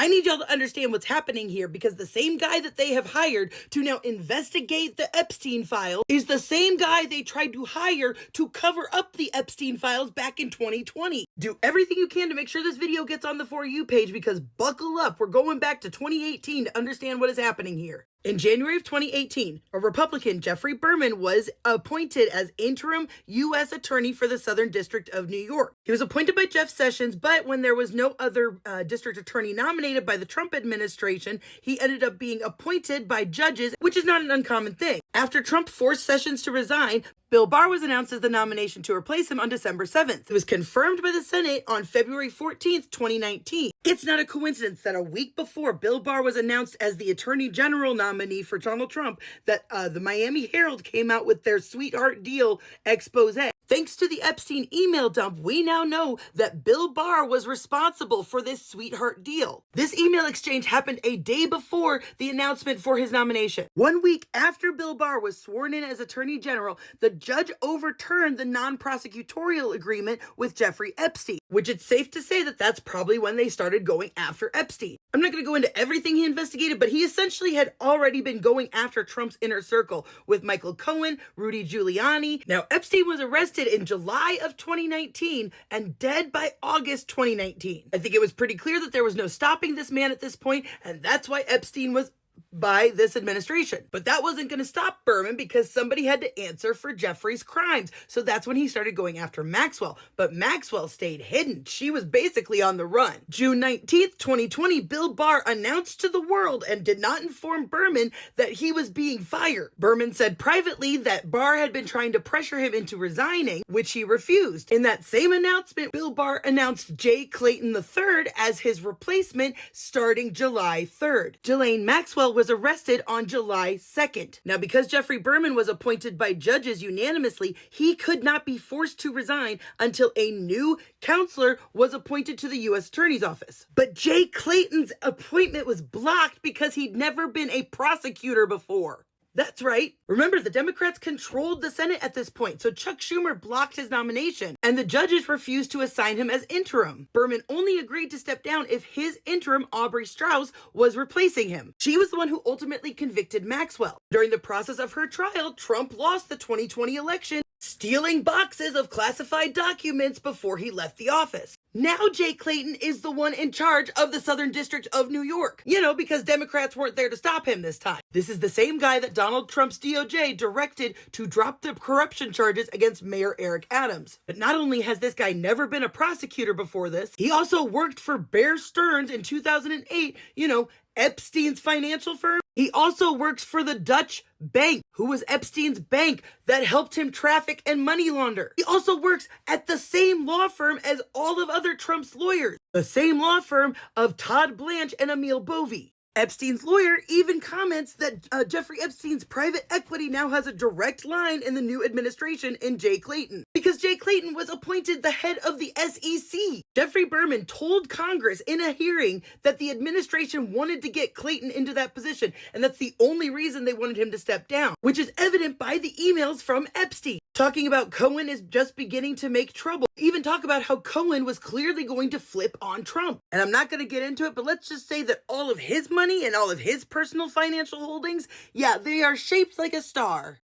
I need y'all to understand what's happening here, because the same guy that they have hired to now investigate the Epstein file is the same guy they tried to hire to cover up the Epstein files back in 2020. Do everything you can to make sure this video gets on the For You page, because buckle up, we're going back to 2018 to understand what is happening here. In January of 2018, a Republican, Jeffrey Berman, was appointed as interim U.S. Attorney for the Southern District of New York. He was appointed by Jeff Sessions, but when there was no other district attorney nominated by the Trump administration, he ended up being appointed by judges, which is not an uncommon thing. After Trump forced Sessions to resign, Bill Barr was announced as the nomination to replace him on December 7th. It was confirmed by the Senate on February 14th, 2019. It's not a coincidence that a week before Bill Barr was announced as the Attorney General nominee for Donald Trump, that the Miami Herald came out with their sweetheart deal expose. Thanks to the Epstein email dump, we now know that Bill Barr was responsible for this sweetheart deal. This email exchange happened a day before the announcement for his nomination. 1 week after Bill Barr was sworn in as Attorney General, the judge overturned the non-prosecutorial agreement with Jeffrey Epstein, which it's safe to say that that's probably when they started going after Epstein. I'm not going to go into everything he investigated, but he essentially had already been going after Trump's inner circle with Micheal Cohen, Rudy Giuliani. Now, Epstein was arrested in July of 2019 and dead by August 2019. I think it was pretty clear that there was no stopping this man at this point, and that's why Epstein was by this administration. But that wasn't going to stop Berman, because somebody had to answer for Jeffrey's crimes. So that's when he started going after Maxwell. But Maxwell stayed hidden. She was basically on the run. June 19th, 2020, Bill Barr announced to the world and did not inform Berman that he was being fired. Berman said privately that Barr had been trying to pressure him into resigning, which he refused. In that same announcement, Bill Barr announced Jay Clayton III as his replacement starting July 3rd. Ghislaine Maxwell was arrested on July 2nd. Now, because Jeffrey Berman was appointed by judges unanimously, he could not be forced to resign until a new counselor was appointed to the U.S. Attorney's Office. But Jay Clayton's appointment was blocked because he'd never been a prosecutor before. That's right. Remember, the Democrats controlled the Senate at this point, so Chuck Schumer blocked his nomination, and the judges refused to assign him as interim. Berman only agreed to step down if his interim, Aubrey Strauss, was replacing him. She was the one who ultimately convicted Maxwell. During the process of her trial, Trump lost the 2020 election, stealing boxes of classified documents before he left the office. Now Jay Clayton is the one in charge of the Southern District of New York. Because Democrats weren't there to stop him this time. This is the same guy that Donald Trump's DOJ directed to drop the corruption charges against Mayor Eric Adams. But not only has this guy never been a prosecutor before this, he also worked for Bear Stearns in 2008, Epstein's financial firm. He also works for the Dutch Bank, who was Epstein's bank that helped him traffic and money launder. He also works at the same law firm as all of other Trump's lawyers, the same law firm of Todd Blanche and Emil Bovee. Epstein's lawyer even comments that Jeffrey Epstein's private equity now has a direct line in the new administration in Jay Clayton, because Jay Clayton was appointed the head of the SEC. Jeffrey Berman told Congress in a hearing that the administration wanted to get Clayton into that position, and that's the only reason they wanted him to step down, which is evident by the emails from Epstein, talking about Cohen is just beginning to make trouble. Even talk about how Cohen was clearly going to flip on Trump. And I'm not going to get into it, but let's just say that all of his money and all of his personal financial holdings, they are shaped like a star.